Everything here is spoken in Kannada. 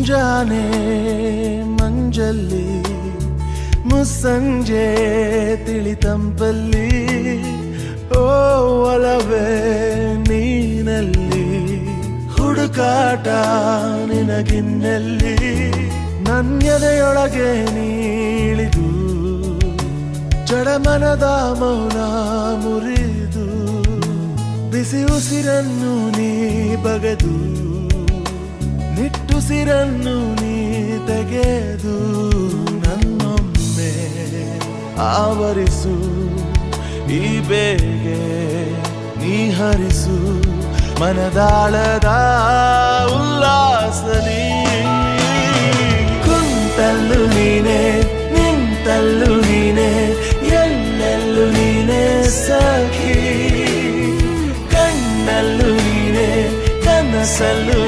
ಮುಂಜಾನೆ ಮಂಜಲ್ಲಿ ಮುಸ್ಸಂಜೆ ತಿಳಿತಂಪಲ್ಲಿ ಓ ಒಲವೇ ನೀನಲ್ಲಿ ಹುಡುಕಾಟ ನಿನಗಿನ್ನಲ್ಲಿ ನನ್ಯದೆಯೊಳಗೆ ನೀಳಿದು ಜಡಮನದ ಮೌನ ಮುರಿದು ಬಿಸಿ ಉಸಿರನ್ನು ನೀ ಬಗೆದು ನಿಟ್ಟುಸಿರನ್ನು ನೀ ತೆಗೆದು ನನ್ನೊಮ್ಮೆ ಆವರಿಸು ಈ ಬೇಗೆ ನೀ ಹರಿಸು ಮನದಾಳದ ಉಲ್ಲಾಸಲಿ ಕುಂತಲ್ಲು ನೀನೆ ನಿಂತಲ್ಲು ನೀನೆ ಎಲ್ಲೆಲ್ಲೂ ನೀನೆ ಸಖಿ ಕಣ್ಣಲ್ಲೂ ನೀನೆ ಕನಸಲ್ಲೂ